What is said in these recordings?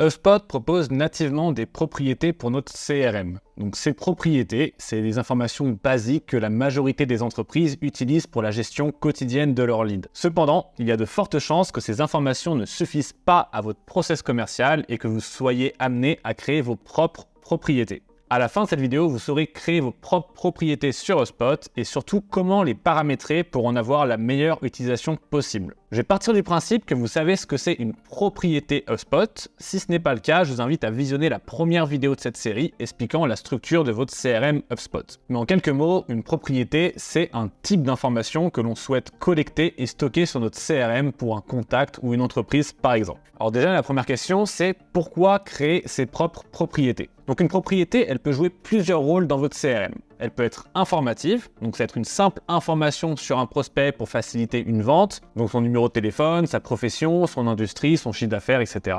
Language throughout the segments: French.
HubSpot propose nativement des propriétés pour notre CRM. Donc ces propriétés, c'est des informations basiques que la majorité des entreprises utilisent pour la gestion quotidienne de leurs leads. Cependant, il y a de fortes chances que ces informations ne suffisent pas à votre process commercial et que vous soyez amené à créer vos propres propriétés. À la fin de cette vidéo, vous saurez créer vos propres propriétés sur HubSpot et surtout comment les paramétrer pour en avoir la meilleure utilisation possible. Je vais partir du principe que vous savez ce que c'est une propriété HubSpot. Si ce n'est pas le cas, je vous invite à visionner la première vidéo de cette série expliquant la structure de votre CRM HubSpot. Mais en quelques mots, une propriété, c'est un type d'information que l'on souhaite collecter et stocker sur notre CRM pour un contact ou une entreprise par exemple. Alors déjà, la première question, c'est pourquoi créer ses propres propriétés? Donc une propriété, elle peut jouer plusieurs rôles dans votre CRM. Elle peut être informative, donc ça va être une simple information sur un prospect pour faciliter une vente, donc son numéro de téléphone, sa profession, son industrie, son chiffre d'affaires, etc.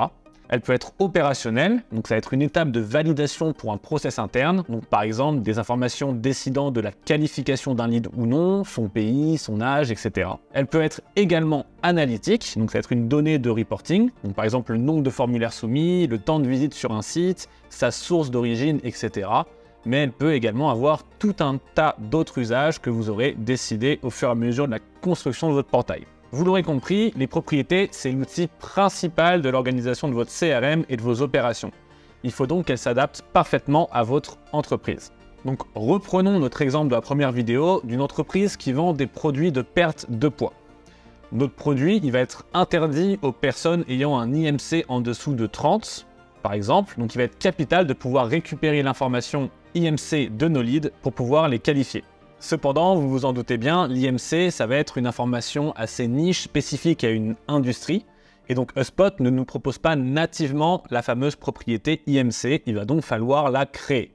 Elle peut être opérationnelle, donc ça va être une étape de validation pour un process interne, donc par exemple des informations décidant de la qualification d'un lead ou non, son pays, son âge, etc. Elle peut être également analytique, donc ça va être une donnée de reporting, donc par exemple le nombre de formulaires soumis, le temps de visite sur un site, sa source d'origine, etc. Mais elle peut également avoir tout un tas d'autres usages que vous aurez décidé au fur et à mesure de la construction de votre portail. Vous l'aurez compris, les propriétés, c'est l'outil principal de l'organisation de votre CRM et de vos opérations. Il faut donc qu'elles s'adaptent parfaitement à votre entreprise. Donc reprenons notre exemple de la première vidéo d'une entreprise qui vend des produits de perte de poids. Notre produit, il va être interdit aux personnes ayant un IMC en dessous de 30, par exemple. Donc il va être capital de pouvoir récupérer l'information IMC de nos leads pour pouvoir les qualifier. Cependant, vous vous en doutez bien, l'IMC, ça va être une information assez niche, spécifique à une industrie. Et donc HubSpot ne nous propose pas nativement la fameuse propriété IMC, il va donc falloir la créer.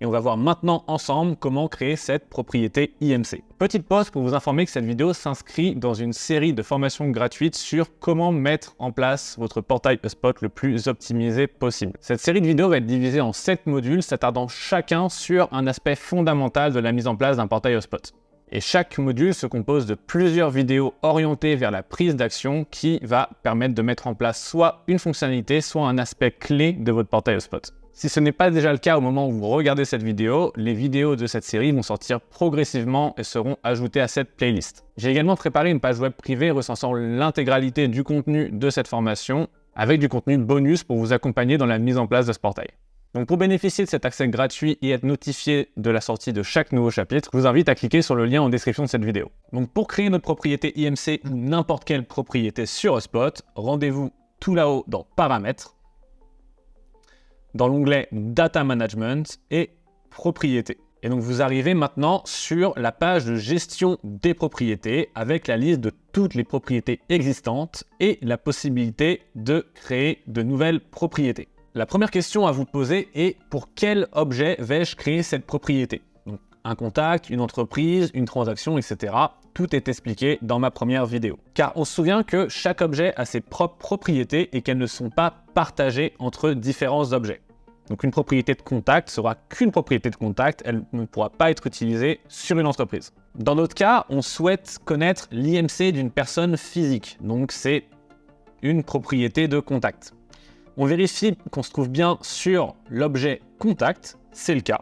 Et on va voir maintenant ensemble comment créer cette propriété IMC. Petite pause pour vous informer que cette vidéo s'inscrit dans une série de formations gratuites sur comment mettre en place votre portail HubSpot le plus optimisé possible. Cette série de vidéos va être divisée en 7 modules, s'attardant chacun sur un aspect fondamental de la mise en place d'un portail HubSpot. Et chaque module se compose de plusieurs vidéos orientées vers la prise d'action qui va permettre de mettre en place soit une fonctionnalité, soit un aspect clé de votre portail HubSpot. Si ce n'est pas déjà le cas au moment où vous regardez cette vidéo, les vidéos de cette série vont sortir progressivement et seront ajoutées à cette playlist. J'ai également préparé une page web privée recensant l'intégralité du contenu de cette formation avec du contenu bonus pour vous accompagner dans la mise en place de ce portail. Donc pour bénéficier de cet accès gratuit et être notifié de la sortie de chaque nouveau chapitre, je vous invite à cliquer sur le lien en description de cette vidéo. Donc pour créer notre propriété IMC ou n'importe quelle propriété sur HubSpot, rendez-vous tout là-haut dans Paramètres, dans l'onglet Data Management et Propriétés. Et donc vous arrivez maintenant sur la page de gestion des propriétés avec la liste de toutes les propriétés existantes et la possibilité de créer de nouvelles propriétés. La première question à vous poser est pour quel objet vais-je créer cette propriété? Donc un contact, une entreprise, une transaction, etc. Tout est expliqué dans ma première vidéo. Car on se souvient que chaque objet a ses propres propriétés et qu'elles ne sont pas partagées entre différents objets. Donc une propriété de contact sera qu'une propriété de contact, elle ne pourra pas être utilisée sur une entreprise. Dans notre cas, on souhaite connaître l'IMC d'une personne physique, donc c'est une propriété de contact. On vérifie qu'on se trouve bien sur l'objet contact, c'est le cas,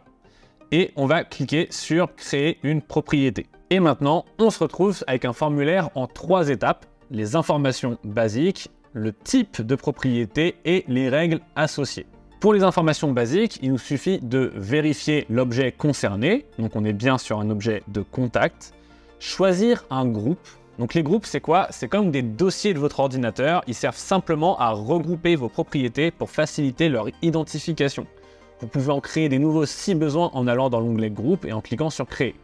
et on va cliquer sur créer une propriété. Et maintenant, on se retrouve avec un formulaire en 3 étapes, les informations basiques, le type de propriété et les règles associées. Pour les informations basiques, il nous suffit de vérifier l'objet concerné, donc on est bien sur un objet de contact, choisir un groupe. Donc les groupes, c'est quoi? C'est comme des dossiers de votre ordinateur, ils servent simplement à regrouper vos propriétés pour faciliter leur identification. Vous pouvez en créer des nouveaux si besoin en allant dans l'onglet groupe et en cliquant sur créer.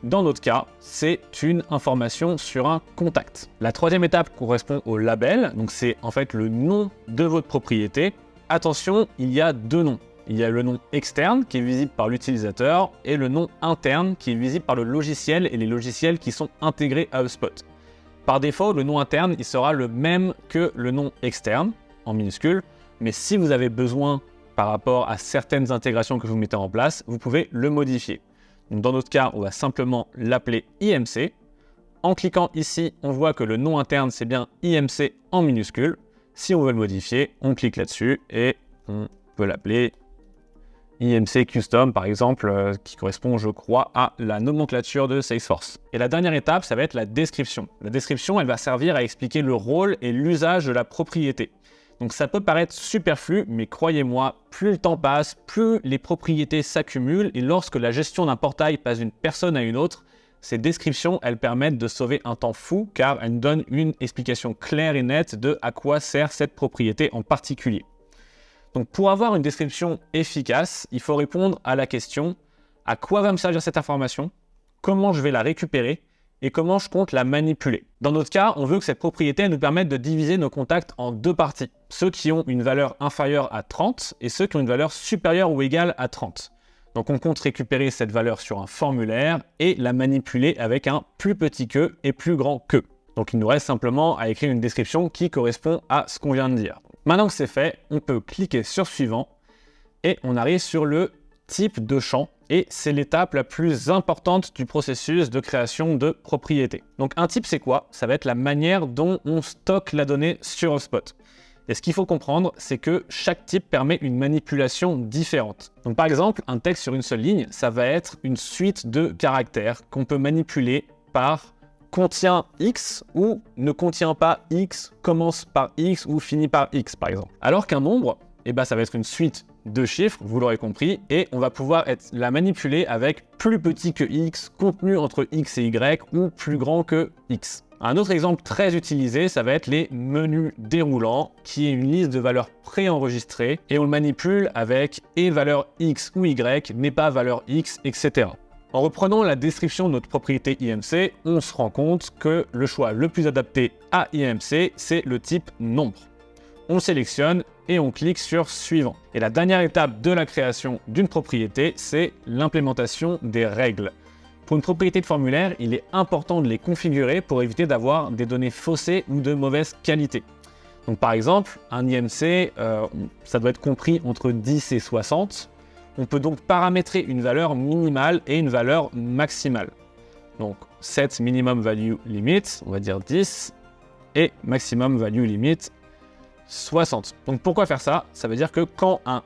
Dans notre cas, c'est une information sur un contact. La troisième étape correspond au label, donc c'est en fait le nom de votre propriété. Attention, il y a 2 noms. Il y a le nom externe qui est visible par l'utilisateur et le nom interne qui est visible par le logiciel et les logiciels qui sont intégrés à HubSpot. Par défaut, le nom interne il sera le même que le nom externe, en minuscule, mais si vous avez besoin par rapport à certaines intégrations que vous mettez en place, vous pouvez le modifier. Donc dans notre cas, on va simplement l'appeler IMC. En cliquant ici, on voit que le nom interne c'est bien IMC en minuscule. Si on veut le modifier, on clique là-dessus et on peut l'appeler IMC Custom, par exemple, qui correspond, je crois, à la nomenclature de Salesforce. Et la dernière étape, ça va être la description. La description, elle va servir à expliquer le rôle et l'usage de la propriété. Donc ça peut paraître superflu, mais croyez-moi, plus le temps passe, plus les propriétés s'accumulent, et lorsque la gestion d'un portail passe d'une personne à une autre, ces descriptions, elles permettent de sauver un temps fou, car elles donnent une explication claire et nette de à quoi sert cette propriété en particulier. Donc pour avoir une description efficace, il faut répondre à la question « À quoi va me servir cette information ? Comment je vais la récupérer ? Et comment je compte la manipuler ?» Dans notre cas, on veut que cette propriété nous permette de diviser nos contacts en deux parties. Ceux qui ont une valeur inférieure à 30 et ceux qui ont une valeur supérieure ou égale à 30. Donc on compte récupérer cette valeur sur un formulaire et la manipuler avec un plus petit que et plus grand que. Donc il nous reste simplement à écrire une description qui correspond à ce qu'on vient de dire. Maintenant que c'est fait, on peut cliquer sur suivant et on arrive sur le type de champ et c'est l'étape la plus importante du processus de création de propriétés. Donc un type c'est quoi? Ça va être la manière dont on stocke la donnée sur HubSpot. Et ce qu'il faut comprendre, c'est que chaque type permet une manipulation différente. Donc par exemple, un texte sur une seule ligne, ça va être une suite de caractères qu'on peut manipuler par contient X ou ne contient pas X, commence par X ou finit par X par exemple. Alors qu'un nombre, ça va être une suite de chiffres, vous l'aurez compris, et on va pouvoir la manipuler avec plus petit que X, contenu entre X et Y ou plus grand que X. Un autre exemple très utilisé, ça va être les menus déroulants, qui est une liste de valeurs préenregistrées, et on le manipule avec et valeur X ou Y, mais pas valeur X, etc. En reprenant la description de notre propriété IMC, on se rend compte que le choix le plus adapté à IMC, c'est le type nombre. On le sélectionne et on clique sur suivant. Et la dernière étape de la création d'une propriété, c'est l'implémentation des règles. Pour une propriété de formulaire, il est important de les configurer pour éviter d'avoir des données faussées ou de mauvaise qualité. Donc par exemple, un IMC, ça doit être compris entre 10 et 60. On peut donc paramétrer une valeur minimale et une valeur maximale. Donc set minimum value limit, on va dire 10, et maximum value limit 60. Donc pourquoi faire ça? Ça veut dire que quand un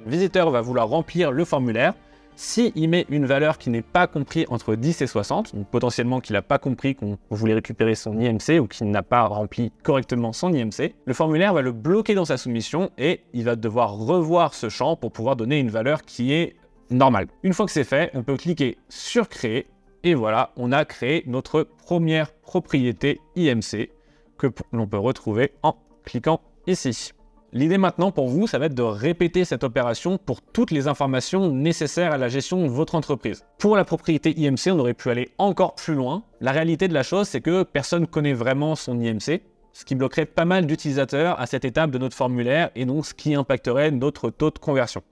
visiteur va vouloir remplir le formulaire, s'il met une valeur qui n'est pas comprise entre 10 et 60, donc potentiellement qu'il n'a pas compris qu'on voulait récupérer son IMC ou qu'il n'a pas rempli correctement son IMC, le formulaire va le bloquer dans sa soumission et il va devoir revoir ce champ pour pouvoir donner une valeur qui est normale. Une fois que c'est fait, on peut cliquer sur créer et voilà, on a créé notre première propriété IMC que l'on peut retrouver en cliquant ici. L'idée maintenant pour vous, ça va être de répéter cette opération pour toutes les informations nécessaires à la gestion de votre entreprise. Pour la propriété IMC, on aurait pu aller encore plus loin. La réalité de la chose, c'est que personne ne connaît vraiment son IMC, ce qui bloquerait pas mal d'utilisateurs à cette étape de notre formulaire et donc ce qui impacterait notre taux de conversion.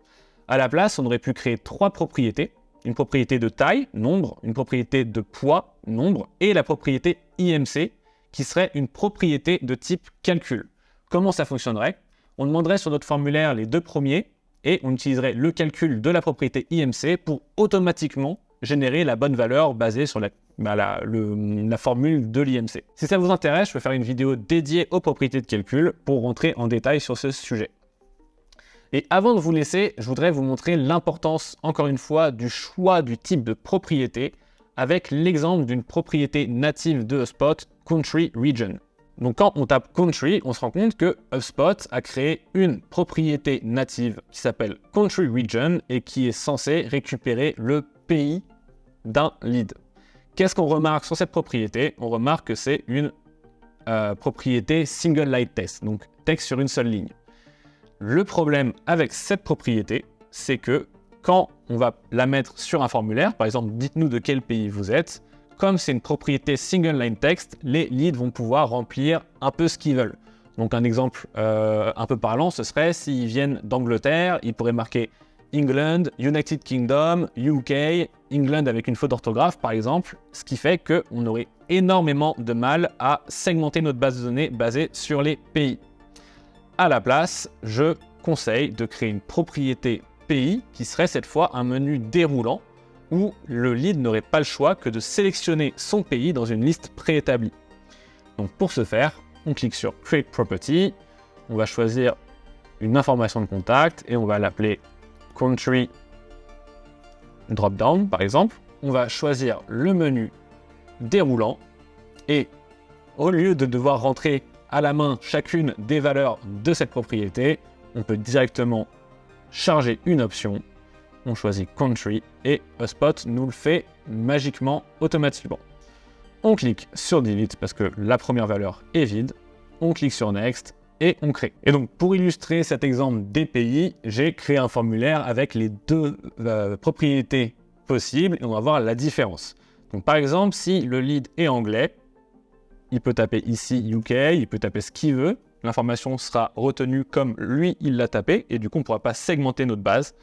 À la place, on aurait pu créer 3 propriétés. Une propriété de taille, nombre, une propriété de poids, nombre, et la propriété IMC, qui serait une propriété de type calcul. Comment ça fonctionnerait? On demanderait sur notre formulaire les 2 premiers et on utiliserait le calcul de la propriété IMC pour automatiquement générer la bonne valeur basée sur la formule de l'IMC. Si ça vous intéresse, je peux faire une vidéo dédiée aux propriétés de calcul pour rentrer en détail sur ce sujet. Et avant de vous laisser, je voudrais vous montrer l'importance, encore une fois, du choix du type de propriété avec l'exemple d'une propriété native de HubSpot, Country Region. Donc quand on tape Country, on se rend compte que HubSpot a créé une propriété native qui s'appelle Country Region et qui est censée récupérer le pays d'un lead. Qu'est-ce qu'on remarque sur cette propriété? On remarque que c'est une propriété Single Line Text, donc texte sur une seule ligne. Le problème avec cette propriété, c'est que quand on va la mettre sur un formulaire, par exemple, dites-nous de quel pays vous êtes, comme c'est une propriété single line text, les leads vont pouvoir remplir un peu ce qu'ils veulent. Donc un exemple un peu parlant, ce serait s'ils viennent d'Angleterre, ils pourraient marquer England, United Kingdom, UK, England avec une faute d'orthographe par exemple, ce qui fait qu'on aurait énormément de mal à segmenter notre base de données basée sur les pays. À la place, je conseille de créer une propriété pays qui serait cette fois un menu déroulant où le lead n'aurait pas le choix que de sélectionner son pays dans une liste préétablie. Donc pour ce faire, on clique sur Create Property, on va choisir une information de contact et on va l'appeler Country Dropdown par exemple. On va choisir le menu déroulant et au lieu de devoir rentrer à la main chacune des valeurs de cette propriété, on peut directement charger une option. On choisit Country et HubSpot nous le fait magiquement, automatiquement. On clique sur Delete parce que la première valeur est vide. On clique sur Next et on crée. Et donc pour illustrer cet exemple d'API, j'ai créé un formulaire avec les deux propriétés possibles et on va voir la différence. Donc par exemple, si le lead est anglais, il peut taper ici UK, il peut taper ce qu'il veut. L'information sera retenue comme lui, il l'a tapé et du coup, on ne pourra pas segmenter notre base.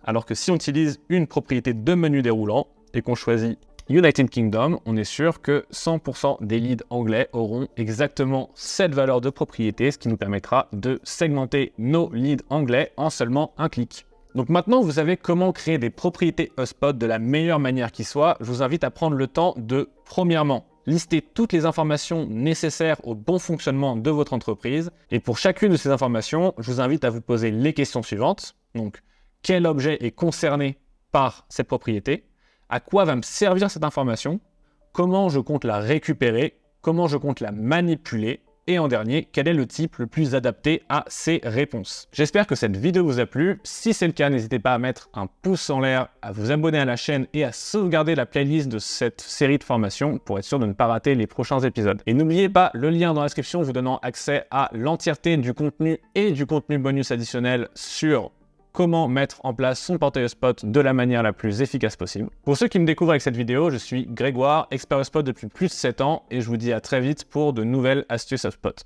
Alors que si on utilise une propriété de menu déroulant et qu'on choisit United Kingdom, on est sûr que 100% des leads anglais auront exactement cette valeur de propriété, ce qui nous permettra de segmenter nos leads anglais en seulement un clic. Donc maintenant, vous savez comment créer des propriétés HubSpot de la meilleure manière qui soit. Je vous invite à prendre le temps de, premièrement, lister toutes les informations nécessaires au bon fonctionnement de votre entreprise. Et pour chacune de ces informations, je vous invite à vous poser les questions suivantes. Donc, quel objet est concerné par cette propriété? À quoi va me servir cette information? Comment je compte la récupérer? Comment je compte la manipuler? Et en dernier, quel est le type le plus adapté à ces réponses? J'espère que cette vidéo vous a plu. Si c'est le cas, n'hésitez pas à mettre un pouce en l'air, à vous abonner à la chaîne et à sauvegarder la playlist de cette série de formations pour être sûr de ne pas rater les prochains épisodes. Et n'oubliez pas le lien dans la description vous donnant accès à l'entièreté du contenu et du contenu bonus additionnel sur comment mettre en place son portail HubSpot de la manière la plus efficace possible. Pour ceux qui me découvrent avec cette vidéo, je suis Grégoire, expert HubSpot depuis plus de 7 ans et je vous dis à très vite pour de nouvelles astuces HubSpot.